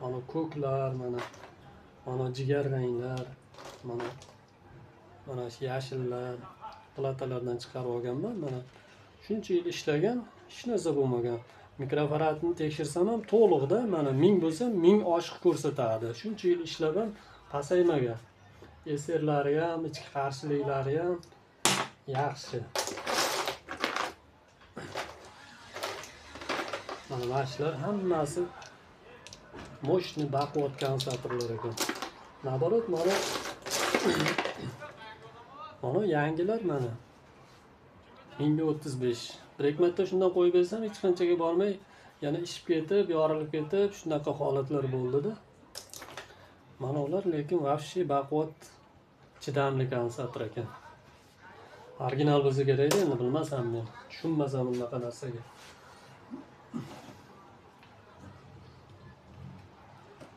Mana ko'klar, mana jigar ranglar, mana shu yashillar, platalardan chiqarib olganman. Mana shuncha yil ishlagan, hech narsa bo'lmagan. Mikroapparatni tekshirsam ham to'liqda, mana 1000 bo'lsa 1000 oshiq ko'rsatadi. Shuncha yil ishlab ham pasaymagan. Eserlari ham, ichki qarshiliklari ham yaxshi. Mana shular hammasi moshni baquvvat kondensatorlar ekan. Naborot mana yangilar mana 1035. Bir ikki marta shundan qo'yib bersam hech qanchaga bormay, yana ishib ketib, yorilib ketib, shunaqa holatlar bo'ldi-da. Mana ular lekin vafshi baquvvat chidamli kondensator ekan. Original bo'lsa kerak-da, endi bilmasam men. Tushunmasam bunaqa narsaga.